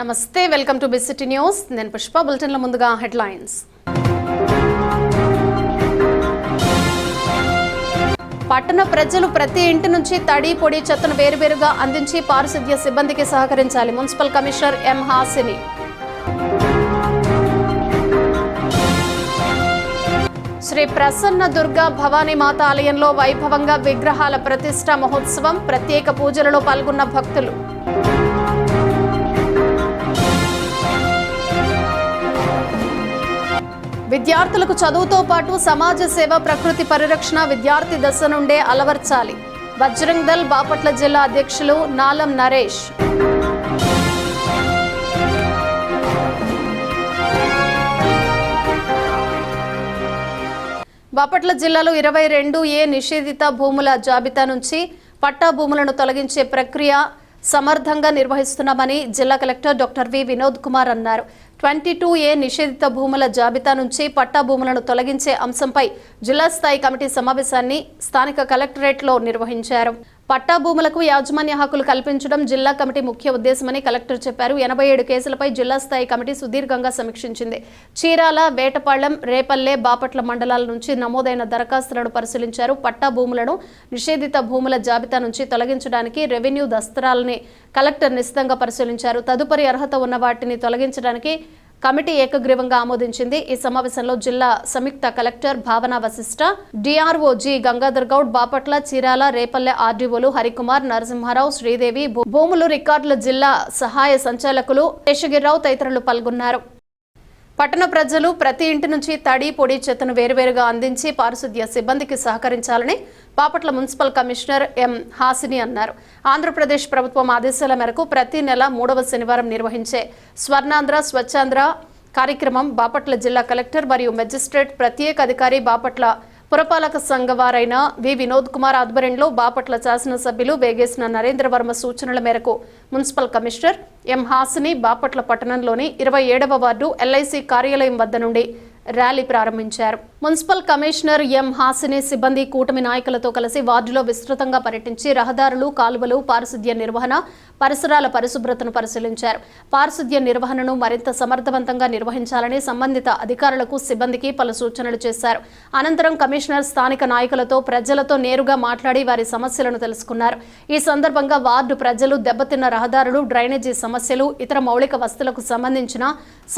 నమస్తే, welcome to big city news. నేను పుష్ప. బులెటిన్ల ముందుగా హెడ్లైన్స్. పట్టణ ప్రజలు ప్రతి ఇంటి నుంచి తడి పొడి చెత్తను వేరువేరుగా అందించి పారిశుద్ధ్య సిబ్బందికి సహకరించాలి. Municipal commissioner M Hasini. Shri Prasanna Durga Bhavani Mata ఆలయంలో వైభవంగా విగ్రహాల ప్రతిష్ఠ మహోత్సవం. ప్రత్యేక పూజలలో పాల్గొన్న భక్తులు. విద్యార్థులకు చదువుతో పాటు సమాజ సేవ, ప్రకృతి పరిరక్షణ విద్యార్థి దశ నుండే అలవర్చాలి. బజరంగ్ దళ్ బాపట్ల జిల్లా అధ్యక్షులు నాలం నరేష్. బాపట్ల జిల్లాలో 22A నిషేధిత భూముల జాబితా నుంచి పట్టా భూములను తొలగించే ప్రక్రియ సమర్థంగా నిర్వహిస్తున్నామని జిల్లా collector doctor V Vinod Kumar అన్నారు. 22A నిషేధిత భూముల జాబితా నుంచి పట్టా భూములను తొలగించే అంశంపై జిల్లా స్థాయి కమిటీ సమావేశాన్ని స్థానిక కలెక్టరేట్లో నిర్వహించారు. పట్టా భూములకు యాజమాన్య హక్కులు కల్పించడం జిల్లా కమిటీ ముఖ్య ఉద్దేశమని కలెక్టర్ చెప్పారు. 87 కేసులపై జిల్లా స్థాయి కమిటీ సుదీర్ఘంగా సమీక్షించింది. చీరాల, వేటపాళ్లం, రేపల్లె, బాపట్ల మండలాల నుంచి నమోదైన దరఖాస్తులను పరిశీలించారు. పట్టా భూములను నిషేధిత భూముల జాబితా నుంచి తొలగించడానికి రెవెన్యూ దస్త్రాలని కలెక్టర్ నిశితంగా పరిశీలించారు. తదుపరి అర్హత ఉన్న వాటిని తొలగించడానికి కమిటీ ఏకగ్రీవంగా ఆమోదించింది. ఈ సమావేశంలో జిల్లా సంయుక్త కలెక్టర్ భావన వశిష్ఠ, డిఆర్ఓ జి గంగాధర్ గౌడ్, బాపట్ల, చీరాల, రేపల్లె ఆర్డీఓలు హరికుమార్, నరసింహారావు, శ్రీదేవి, భూములు రికార్డుల జిల్లా సహాయ సంచాలకులు శేషగిరిరావు తదితరులు పాల్గొన్నారు. పట్టణ ప్రజలు ప్రతి ఇంటి నుంచి తడి పొడి చెత్తను వేరువేరుగా అందించి పారిశుద్ధ్య సిబ్బందికి సహకరించాలని Bapatla municipal commissioner M Hasini అన్నారు. ఆంధ్రప్రదేశ్ ప్రభుత్వం ఆదేశాల మేరకు ప్రతి నెల 3వ శనివారం నిర్వహించే స్వర్ణాంధ్ర స్వచ్ఛాంధ్ర కార్యక్రమం బాపట్ల జిల్లా కలెక్టర్ మరియు మెజిస్ట్రేట్ ప్రత్యేక అధికారి బాపట్ల పురపాలక సంఘ వారైన వి వినోద్ కుమార్ ఆధ్వర్యంలో బాపట్ల శాసనసభ్యులు వేగేసిన నరేంద్ర వర్మ సూచనల మేరకు municipal commissioner M Hasini Bapatla పట్టణంలోని 27వ వార్డు LIC కార్యాలయం వద్ద నుండి ర్యాలీ ప్రారంభించారు. మున్సిపల్ కమిషనర్ ఎం హాసిని సిబ్బంది కూటమి నాయకులతో కలిసి వార్డులో విస్తృతంగా పర్యటించి రహదారులు, కాలువలు, పారిశుద్ధ్య నిర్వహణ, పరిసరాల పరిశుభ్రతను పరిశీలించారు. పారిశుద్ధ్య నిర్వహణను మరింత సమర్థవంతంగా నిర్వహించాలని సంబంధిత అధికారులకు, సిబ్బందికి పలు సూచనలు చేశారు. అనంతరం కమిషనర్ స్థానిక నాయకులతో, ప్రజలతో నేరుగా మాట్లాడి వారి సమస్యలను తెలుసుకున్నారు. ఈ సందర్భంగా వార్డు ప్రజలు దెబ్బతిన్న రహదారులు, డ్రైనేజీ సమస్యలు, ఇతర మౌలిక వస్తువులకు సంబంధించిన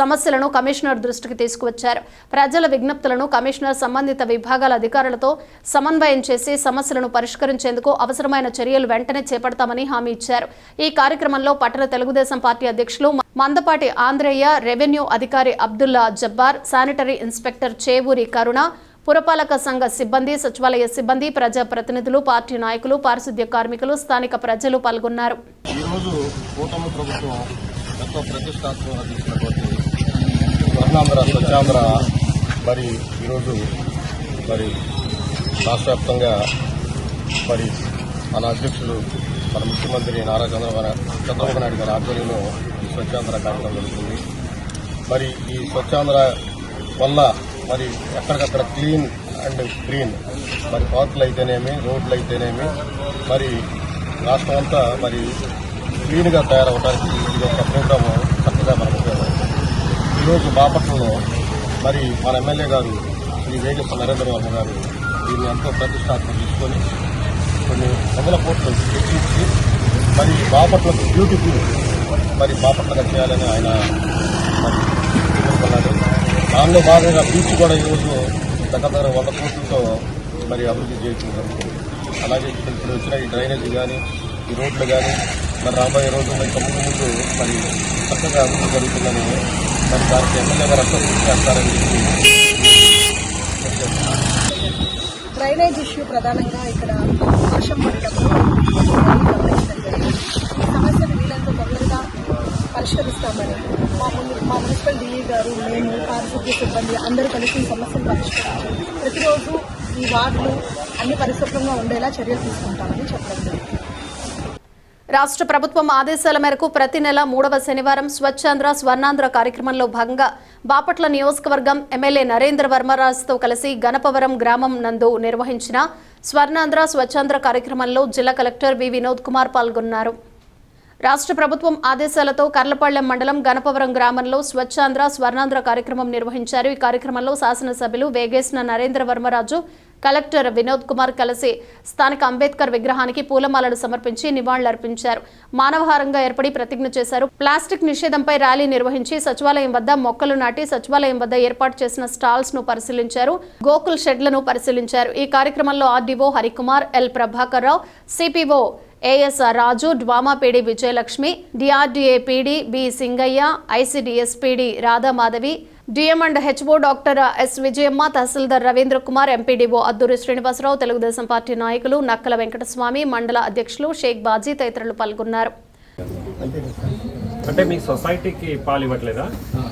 సమస్యలను కమిషనర్ దృష్టికి తీసుకువచ్చారు. ప్రజల విజ్ఞప్తులను కమిషనర్ సంబంధిత విభాగాల అధికారులతో సమన్వయం చేసి సమస్యలను పరిష్కరించేందుకు అవసరమైన చర్యలు వెంటనే చేపడతామని హామీ ఇచ్చారు. ఈ కార్యక్రమంలో పట్టణ తెలుగుదేశం పార్టీ అధ్యక్షులు మందపాటి ఆంధ్రయ్య, రెవెన్యూ అధికారి అబ్దుల్లా జబ్బార్, శానిటరీ ఇన్స్పెక్టర్ చేవూరి కరుణ, పురపాలక సంఘ సిబ్బంది, సచివాలయ సిబ్బంది, ప్రజా ప్రతినిధులు, పార్టీ నాయకులు, పారిశుద్ధ్య కార్మికులు, స్థానిక ప్రజలు పాల్గొన్నారు. స్వర్ణాంధ్ర స్వచ్ఛాంధ్ర ఈరోజు రాష్ట్ర వ్యాప్తంగా మన అధ్యక్షులు, మన ముఖ్యమంత్రి నారా చంద్రబాబు నాయుడు గారి ఆధ్వర్యంలో ఈ స్వచ్ఛాంధ్ర కార్యక్రమం జరుగుతుంది. ఈ స్వచ్ఛాంధ్ర వల్ల ఎక్కడికక్కడ క్లీన్ అండ్ గ్రీన్ పార్కులు అయితేనేమి, రోడ్లు అయితేనేమి రాష్ట్రం అంతా క్లీన్గా తయారవడానికి ఇది ఒక ప్రోగ్రాము చక్కగా మనకు ఉపయోగపడుతుంది. ఈరోజు బాపట్లలో మన ఎమ్మెల్యే గారు శ్రీ వేగేశ్వర నరేంద్ర వర్మ గారు దీన్ని ఎంతో ప్రతిష్టాత్మక తీసుకొని కొన్ని 100 కోట్లు తెచ్చించి బాపట్లకు బ్యూటిఫుల్ బాపట్లగా చేయాలని ఆయన కోరుకున్నారు. దానిలో భాగంగా బీచ్ కూడా ఈరోజు దగ్గర 100 కోట్లతో అభివృద్ధి చేయడం జరుగుతుంది. అలాగే ఇప్పుడు వచ్చిన ఈ డ్రైనేజీ కానీ, ఈ రోడ్లు కానీ రాబోయే రోజుల్లో ఇంకా ముందు చక్కగా అభివృద్ధి జరుగుతుందని దానికి ఎమ్మెల్యే గారు అర్థం చేస్తారని డ్రైనేజ్ ఇష్యూ ప్రధానంగా ఇక్కడ వర్షం పడటంలో సమస్యను వీళ్ళంతా తొందరగా పరిష్కరిస్తామని మా మున్సిపల్ DE గారు, మేము, పారిశుద్ధ్య సిబ్బంది అందరూ కలిసి సమస్యను పరిష్కరించాలి. ప్రతిరోజు ఈ వార్డులు అన్ని పరిశుభ్రంగా ఉండేలా చర్యలు తీసుకుంటామని చెప్పడం జరిగింది. రాష్ట్ర ప్రభుత్వం ఆదేశాల మేరకు ప్రతి నెల 3వ శనివారం స్వచ్ఛాంధ్ర స్వర్ణాంధ్ర కార్యక్రమంలో భాగంగా బాపట్ల నియోజకవర్గం ఎమ్మెల్యే నరేంద్ర వర్మరాజుతో కలిసి గణపవరం గ్రామం నందు నిర్వహించిన స్వర్ణాంధ్ర స్వచ్ఛాంధ్ర కార్యక్రమంలో జిల్లా కలెక్టర్ వి వినోద్ కుమార్ పాల్గొన్నారు. రాష్ట్ర ప్రభుత్వం ఆదేశాలతో కర్లపాళ్లెం మండలం గణపవరం గ్రామంలో స్వచ్ఛాంధ్ర స్వర్ణాంధ్ర కార్యక్రమం నిర్వహించారు. ఈ కార్యక్రమంలో శాసనసభ్యులు వేగేసిన నరేంద్ర వర్మరాజు, కలెక్టర్ వినోద్ కుమార్ కలిసి స్థానిక అంబేద్కర్ విగ్రహానికి పూలమాలలు సమర్పించి నివాళులర్పించారు. మానవహారంగా ఏర్పడి ప్రతిజ్ఞ చేశారు. ప్లాస్టిక్ నిషేధంపై ర్యాలీ నిర్వహించి సచివాలయం వద్ద మొక్కలు నాటి సచివాలయం వద్ద ఏర్పాటు చేసిన స్టాల్స్ ను పరిశీలించారు. గోకుల్ షెడ్లను పరిశీలించారు. ఈ కార్యక్రమంలో RDO Harikumar, L Prabhakar Rao, CPO ASR Raju, DWAMA PD Vijayalakshmi, DRDA PD B Singayya, ICDS PD Radhamadhavi, DM and HO doctor S Vijayamma, తహసీల్దార్ రవీంద్ర కుమార్, ఎంపీడీఓ అద్దూరి శ్రీనివాసరావు, తెలుగుదేశం పార్టీ నాయకులు నక్కల వెంకటస్వామి, మండల అధ్యక్షులు షేక్ బాజీ తదితరులు పాల్గొన్నారు. అంటే మీ సొసైటీకి పాలు ఇవ్వట్లేదా?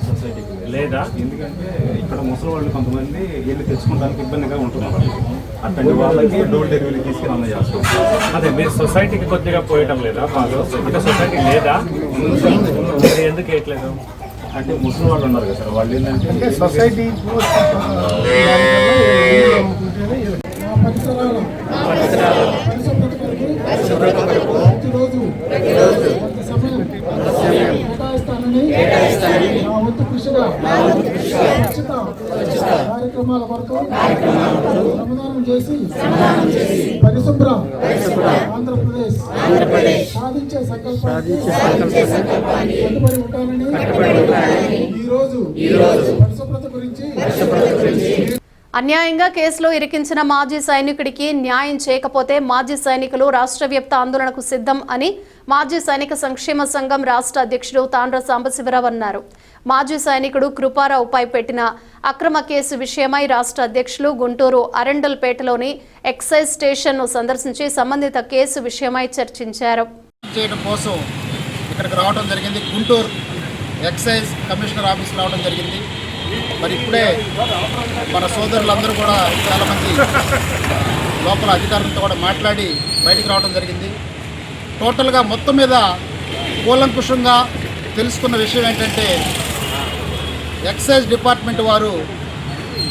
సొసైటీకి లేదా? ఎందుకంటే ఇక్కడ ముసలి వాళ్ళు కొంతమంది వెళ్ళి తెచ్చుకోవడానికి ఇబ్బందిగా ఉంటున్నారు. అట్లాంటి వాళ్ళకి డోర్ డెలివరీ తీసుకుని అందజేస్తాం. అదే మీరు సొసైటీకి కొద్దిగా పోయటం లేదా పాలు? అంటే సొసైటీ లేదా? మీరు ఎందుకు వేయట్లేదు? అంటే ముసలి వాళ్ళు ఉన్నారు కదా సార్, వాళ్ళు ఏంటంటే సొసైటీ కార్యక్రమాల కొరకు సమాధానం చేసి పరిశుభ్ర ఆంధ్రప్రదేశ్ సాధించే సంకల్పాన్ని కట్టుబడి ఉంటానని ఈరోజు పరిశుభ్రత గురించి అన్యాయంగా కేసులో ఇరికించిన మాజీ సైనికుడికి న్యాయం చేయకపోతే మాజీ సైనికులు రాష్ట్ర వ్యాప్త ఆందోళనకు సిద్ధం అని మాజీ సైనిక సంక్షేమ సంఘం రాష్ట్ర అధ్యక్షుడు తాండ్ర సాంబశివరావు అన్నారు. మాజీ సైనికుడు కృపారావుపై పెట్టిన అక్రమ కేసు విషయమై రాష్ట్ర అధ్యక్షులు గుంటూరు అరెండల్పేటలోని ఎక్సైజ్ స్టేషన్ను సందర్శించి సంబంధిత కేసు విషయమై చర్చించారు. కోసం ఇక్కడికి రావడం జరిగింది. గుంటూరు ఎక్సైజ్ కమిషనర్ ఆఫీస్కి రావడం జరిగింది. మరి ఇప్పుడే మన సోదరులందరూ కూడా చాలామంది లోపల అధికారులతో కూడా మాట్లాడి బయటికి రావడం జరిగింది. టోటల్గా మొత్తం మీద కూలంకుషంగా తెలుసుకున్న విషయం ఏంటంటే ఎక్సైజ్ డిపార్ట్మెంట్ వారు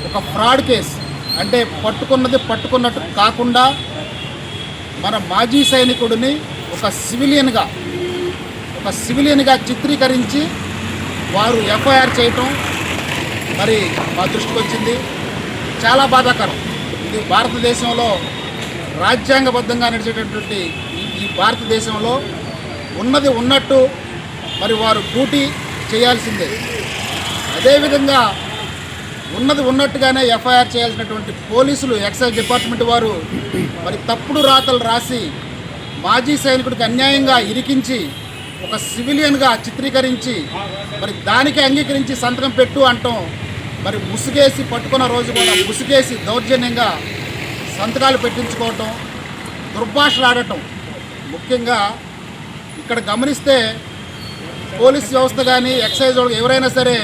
ఒక ఫ్రాడ్ కేసు, అంటే పట్టుకున్నది పట్టుకున్నట్టు కాకుండా మన మాజీ సైనికుడిని ఒక సివిలియన్గా చిత్రీకరించి వారు ఎఫ్ఐఆర్ చేయటం మరి మా దృష్టికి వచ్చింది. చాలా బాధాకరం. ఇది భారతదేశంలో రాజ్యాంగబద్ధంగా నడిచేటటువంటి ఈ భారతదేశంలో ఉన్నది ఉన్నట్టు మరి వారు డ్యూటీ చేయాల్సిందే. అదేవిధంగా ఉన్నది ఉన్నట్టుగానే ఎఫ్ఐఆర్ చేయాల్సినటువంటి పోలీసులు, ఎక్సైజ్ డిపార్ట్మెంట్ వారు మరి తప్పుడు రాతలు రాసి మాజీ సైనికుడికి అన్యాయంగా ఇరికించి ఒక సివిలియన్గా చిత్రీకరించి మరి దానికి అంగీకరించి సంతకం పెట్టు అంటాం. మరి ముసుగేసి పట్టుకున్న రోజు కూడా ముసుగేసి దౌర్జన్యంగా సంతకాలు పెట్టించుకోవటం, దుర్భాషలు ఆడటం. ముఖ్యంగా ఇక్కడ గమనిస్తే పోలీస్ వ్యవస్థ కానీ ఎక్సైజ్ ఎవరైనా సరే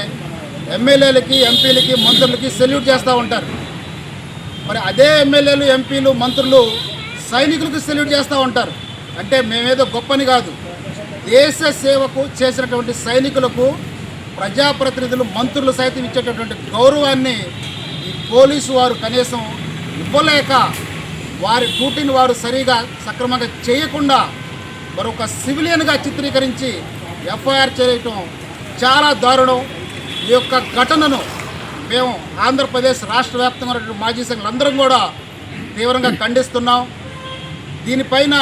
ఎమ్మెల్యేలకి, ఎంపీలకి, మంత్రులకి సెల్యూట్ చేస్తూ ఉంటారు. మరి అదే ఎమ్మెల్యేలు, ఎంపీలు, మంత్రులు సైనికులకు సెల్యూట్ చేస్తూ ఉంటారు. అంటే మేమేదో గొప్పని కాదు, దేశ సేవకు చేసినటువంటి సైనికులకు ప్రజాప్రతినిధులు, మంత్రులు సైతం ఇచ్చేటటువంటి గౌరవాన్ని ఈ పోలీసు వారు కనీసం ఇవ్వలేక వారి డ్యూటీని వారు సరిగా సక్రమంగా చేయకుండా మరొక సివిలియన్గా చిత్రీకరించి ఎఫ్ఐఆర్ చేయటం చాలా దారుణం. ఈ యొక్క ఘటనను మేము ఆంధ్రప్రదేశ్ రాష్ట్ర వ్యాప్తంగా ఉన్నటువంటి మాజీ సైనికులందరం కూడా తీవ్రంగా ఖండిస్తున్నాం. దీనిపైన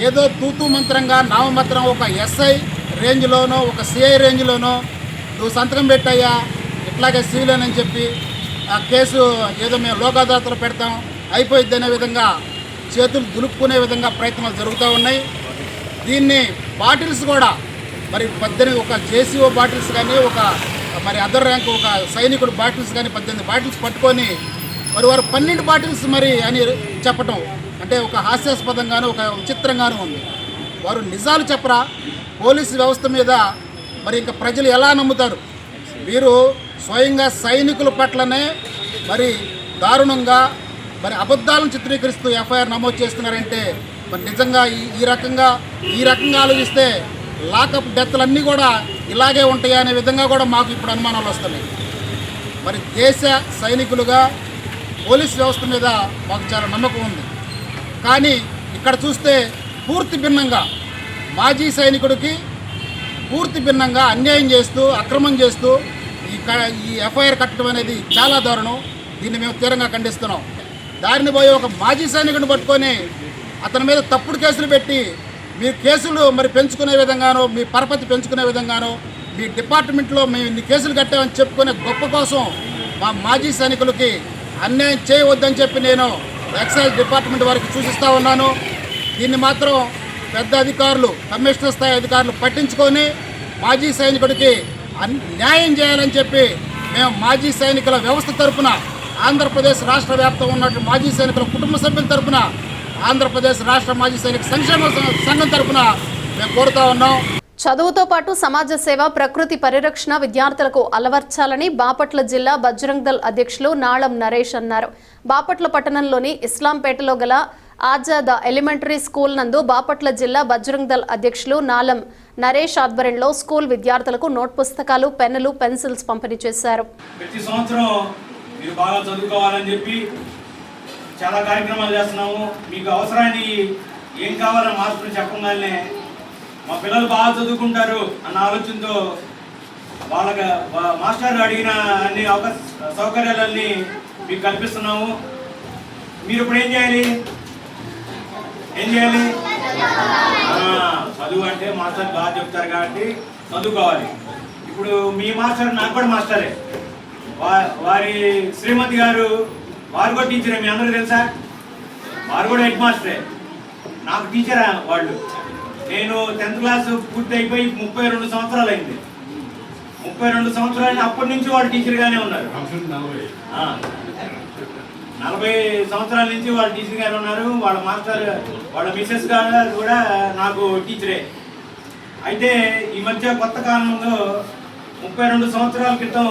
ఏదో తూతూ మంత్రంగా నామమాత్రం ఒక ఎస్ఐ రేంజ్లోనో, ఒక సిఐ రేంజ్లోనో నువ్వు సంతకం పెట్టాయా ఇట్లాగే సివిలియన్ అని చెప్పి ఆ కేసు ఏదో మేము లోక్ అదాలత్లో పెడతాం అయిపోయిద్ది అనే విధంగా చేతులు దులుపుకునే విధంగా ప్రయత్నాలు జరుగుతూ ఉన్నాయి. దీన్ని బాటిల్స్ కూడా మరి 18 ఒక జేసీఓ బాటిల్స్ కానీ, ఒక మరి అదర్ ర్యాంక్ ఒక సైనికుడు బాటిల్స్ కానీ 18 బాటిల్స్ పట్టుకొని మరి వారు 12 బాటిల్స్ మరి అని చెప్పటం అంటే ఒక హాస్యాస్పదంగాను, ఒక విచిత్రంగానూ ఉంది. వారు నిజాలు చెప్పరా? పోలీసు వ్యవస్థ మీద మరి ఇంకా ప్రజలు ఎలా నమ్ముతారు? వీరు స్వయంగా సైనికుల పట్లనే మరి దారుణంగా మరి అబద్ధాలను చిత్రీకరిస్తూ ఎఫ్ఐఆర్ నమోదు చేస్తున్నారంటే మరి నిజంగా ఈ రకంగా ఆలోచిస్తే లాకప్ డెత్లన్నీ కూడా ఇలాగే ఉంటాయా అనే విధంగా కూడా మాకు ఇప్పుడు అనుమానాలు వస్తున్నాయి. మరి దేశ సైనికులుగా పోలీస్ వ్యవస్థ మీద మాకు చాలా నమ్మకం ఉంది. కానీ ఇక్కడ చూస్తే పూర్తి భిన్నంగా మాజీ సైనికుడికి పూర్తి భిన్నంగా అన్యాయం చేస్తూ అక్రమం చేస్తూ ఈ ఎఫ్ఐఆర్ కట్టడం అనేది చాలా దారుణం. దీన్ని మేము తీవ్రంగా ఖండిస్తున్నాం. దారిని పోయి ఒక మాజీ సైనికుడిని పట్టుకొని అతని మీద తప్పుడు కేసులు పెట్టి మీ కేసులు మరి పెంచుకునే విధంగానో మీ పరపతి పెంచుకునే విధంగానో మీ డిపార్ట్మెంట్లో మేము ఇన్ని కేసులు కట్టామని చెప్పుకునే గొప్ప కోసం మా మాజీ సైనికులకి అన్యాయం చేయవద్దని చెప్పి నేను ఎక్సైజ్ డిపార్ట్మెంట్ వారికి సూచిస్తూ ఉన్నాను. దీన్ని మాత్రం పెద్ద అధికారులు, కమిషనర్ స్థాయి అధికారులు పట్టించుకొని మాజీ సైనికుడికి న్యాయం చేయాలని చెప్పి మేము మాజీ సైనికుల వ్యవస్థ తరఫున, ఆంధ్రప్రదేశ్ రాష్ట్ర వ్యాప్తంగా ఉన్నటువంటి మాజీ సైనికుల కుటుంబ సభ్యుల తరఫున, ఆంధ్రప్రదేశ్ రాష్ట్ర మాజీ సైనిక సంక్షేమ సంఘం తరఫున మేము కోరుతా ఉన్నాం. చదువుతో పాటు సమాజ సేవ, ప్రకృతి పరిరక్షణ విద్యార్థులకు అలవర్చాలని బాపట్ల జిల్లా బజరంగ్ దళ్ అధ్యక్షులు నాళం నరేష్ అన్నారు. బాపట్ల పట్టణంలోని ఇస్లాంపేటలో గల ఆజాద్ ఎలిమెంటరీ స్కూల్ నందు బాపట్ల జిల్లా బజరంగ్ దళ్ అధ్యక్షులు నాళం నరేష్ ఆధ్వర్యంలో స్కూల్ విద్యార్థులకు నోట్ పుస్తకాలు, పెన్నులు, పెన్సిల్స్ పంపిణీ చేశారు. ప్రతి సంవత్సరం మీరు బాగా చదువుకోవాలని చెప్పి చాలా కార్యక్రమాలు చేస్తున్నాము. మీకు అవసరాన్ని ఏం కావాలని మాస్టర్ చెప్పగానే మా పిల్లలు బాగా చదువుకుంటారు అన్న ఆలోచనతో వాళ్ళకి మాస్టర్ అడిగిన అన్ని సౌకర్యాలన్నీ మీకు కల్పిస్తున్నాము. మీరు ఇప్పుడు ఏం చేయాలి? చదువు అంటే మాస్టర్ బాగా చెప్తారు కాబట్టి చదువుకోవాలి. ఇప్పుడు మీ మాస్టర్ నాకు కూడా మాస్టరే. వారి శ్రీమతి గారు వారు కూడా టీచరే. మీ అందరూ తెలుసా? వారు కూడా హెడ్ మాస్టరే. నాకు టీచరా వాళ్ళు. నేను 10th క్లాస్ పూర్తి అయిపోయి 32 సంవత్సరాలు అయింది. 32 సంవత్సరాలు అప్పటి నుంచి వాళ్ళు టీచర్గానే ఉన్నారు. 40 సంవత్సరాల నుంచి వాళ్ళు టీచర్గానే ఉన్నారు. వాళ్ళ మాస్టర్, వాళ్ళ మిస్సెస్ గారు కూడా నాకు టీచరే. అయితే ఈ మధ్య కొత్త కాలంలో 32 సంవత్సరాల క్రితం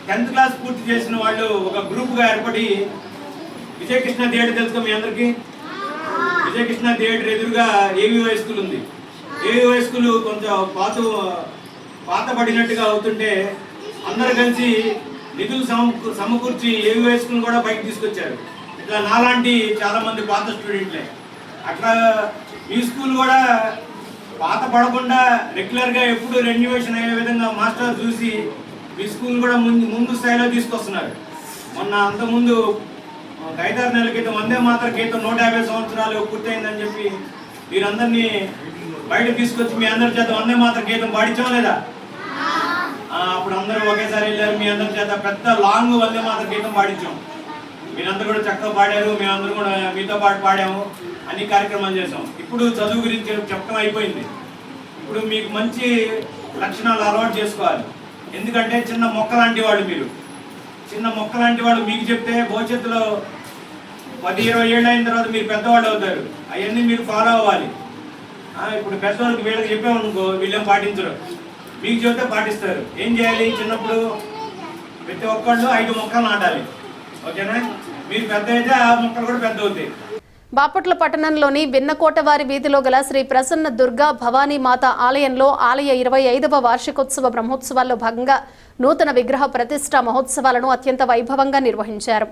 10th క్లాస్ పూర్తి చేసిన వాళ్ళు ఒక గ్రూప్గా ఏర్పడి విజయకృష్ణ థియేటర్ తెలుసుకో మీ అందరికీ. విజయకృష్ణ థియేటర్ ఎదురుగా ఏవి హై స్కూల్ ఉంది. ఏవి హై స్కూల్ కొంచెం పాత పడినట్టుగా అవుతుంటే అందరూ కలిసి నిధులు సమకూర్చి ఏవి హై స్కూల్ కూడా బయటకు తీసుకొచ్చారు. ఇట్లా నాలాంటి చాలా మంది పాత స్టూడెంట్లే. అట్లా ఈ స్కూల్ కూడా పాత పడకుండా రెగ్యులర్గా ఎప్పుడు రెన్యువేషన్ అయ్యే విధంగా మాస్టర్ చూసి మీ స్కూల్ కూడా ముందు స్థాయిలో తీసుకొస్తున్నారు. మొన్న అంతకుముందు 5-6 నెలల క్రితం వందే మాతర గీతం 150 సంవత్సరాలు పూర్తయిందని చెప్పి మీరందరినీ బయట తీసుకొచ్చి మీ అందరి చేత వందే మాతర గీతం పాడించాం లేదా? అప్పుడు అందరూ ఒకేసారి వెళ్ళారు. మీ అందరి చేత పెద్ద లాంగ్ వందే మాతర గీతం పాడించాం. మీరందరూ కూడా చక్కగా పాడారు. మేమందరూ కూడా మీతో పాటు పాడాము. అన్ని కార్యక్రమాలు చేసాం. ఇప్పుడు చదువు గురించి చెప్పడం అయిపోయింది. ఇప్పుడు మీకు మంచి లక్షణాలు అలవాటు చేసుకోవాలి. ఎందుకంటే చిన్న మొక్క లాంటి వాళ్ళు మీరు. చిన్న మొక్క లాంటి వాళ్ళు మీకు చెప్తే భవిష్యత్తులో 10-20 ఏళ్ళు అయిన తర్వాత మీరు పెద్దవాళ్ళు అవుతారు. అవన్నీ మీరు ఫాలో అవ్వాలి. ఇప్పుడు పెద్దవాళ్ళకి వీళ్ళకి చెప్పామనుకో వీళ్ళేం పాటించరు. మీకు చెప్తే పాటిస్తారు. ఏం చేయాలి? చిన్నప్పుడు ప్రతి ఒక్కళ్ళు 5 మొక్కలు నాటాలి. ఓకేనా? మీరు పెద్ద అయితే ఆ మొక్కలు కూడా పెద్ద అవుతాయి. బాపట్ల పట్టణంలోని విన్నకోటవారి వీధిలో గల శ్రీ ప్రసన్న దుర్గా భవానీ మాత ఆలయంలో ఆలయ 25వ వార్షికోత్సవ బ్రహ్మోత్సవాల్లో భాగంగా నూతన విగ్రహ ప్రతిష్ఠా మహోత్సవాలను అత్యంత వైభవంగా నిర్వహించారు.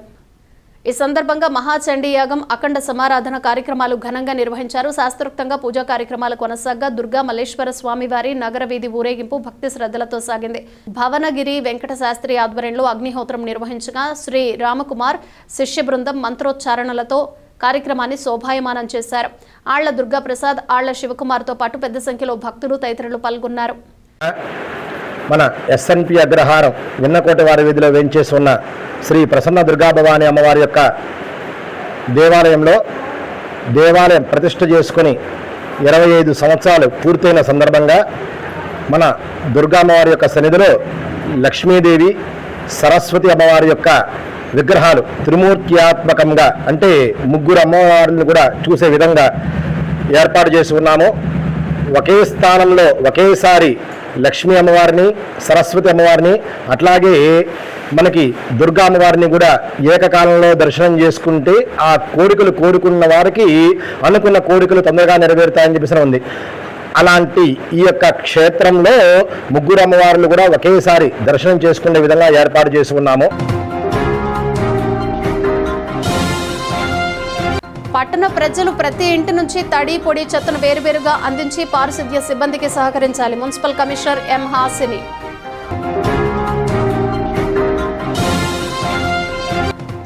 ఈ సందర్భంగా మహాచండీ యాగం, అఖండ సమారాధన కార్యక్రమాలు ఘనంగా నిర్వహించారు. శాస్త్రోక్తంగా పూజా కార్యక్రమాలు కొనసాగా దుర్గా మల్లేశ్వర స్వామివారి నగర వీధి ఊరేగింపు భక్తి శ్రద్ధలతో సాగింది. భవనగిరి వెంకట శాస్త్రి ఆధ్వర్యంలో అగ్నిహోత్రం నిర్వహించగా శ్రీ రామకుమార్ శిష్య బృందం మంత్రోచ్చారణలతో కార్యక్రమాన్ని శోభాయమానం చేశారు. ఆళ్ల దుర్గాప్రసాద్, ఆళ్ల శివకుమార్తో పాటు పెద్ద సంఖ్యలో భక్తులు తదితరులు పాల్గొన్నారు. మన ఎస్ఎన్పి అగ్రహారం విన్నకోటి వారి వీధిలో వేంచేసి ఉన్న శ్రీ ప్రసన్న దుర్గాభవాని అమ్మవారి యొక్క దేవాలయంలో దేవాలయం ప్రతిష్ఠ చేసుకుని 25 సంవత్సరాలు పూర్తయిన సందర్భంగా మన దుర్గామ్మవారి యొక్క సన్నిధిలో లక్ష్మీదేవి, సరస్వతి అమ్మవారి యొక్క విగ్రహాలు త్రిమూర్త్యాత్మకంగా అంటే 3 అమ్మవారిని కూడా చూసే విధంగా ఏర్పాటు చేసి ఉన్నాము. ఒకే స్థానంలో ఒకేసారి లక్ష్మీ అమ్మవారిని, సరస్వతి అమ్మవారిని, అట్లాగే మనకి దుర్గా అమ్మవారిని కూడా ఏకకాలంలో దర్శనం చేసుకుంటే ఆ కోరికలు కోరుకున్న వారికి అనుకున్న కోరికలు తొందరగా నెరవేరుతాయని చెప్పేసి ఉంది. అలాంటి ఈ యొక్క క్షేత్రంలో 3 అమ్మవార్లు కూడా ఒకేసారి దర్శనం చేసుకునే విధంగా ఏర్పాటు చేసి ఉన్నాము. పట్టణ ప్రజలు ప్రతి ఇంటి నుంచి తడి పొడి చెత్తను వేరువేరుగా అందించి పారిశుద్ధ్య సిబ్బందికి సహకరించాలి. Municipal commissioner M Hasini.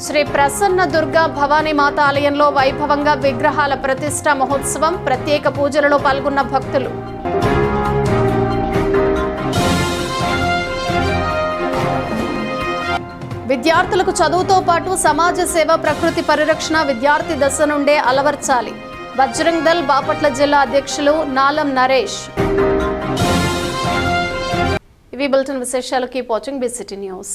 Shri Prasanna Durga Bhavani Mata ఆలయంలో వైభవంగా విగ్రహాల ప్రతిష్ఠ మహోత్సవం. ప్రత్యేక పూజలలో పాల్గొన్న భక్తులు. విద్యార్థులకు చదువుతో పాటు సమాజ సేవ, ప్రకృతి పరిరక్షణ విద్యార్థి దశ నుండే అలవర్చాలి. బజరంగ్ దళ్ బాపట్ల జిల్లా అధ్యక్షులు నాలం నరేష్. ఇవి బులెటిన్ విశేషాలు. Keep watching BCT news.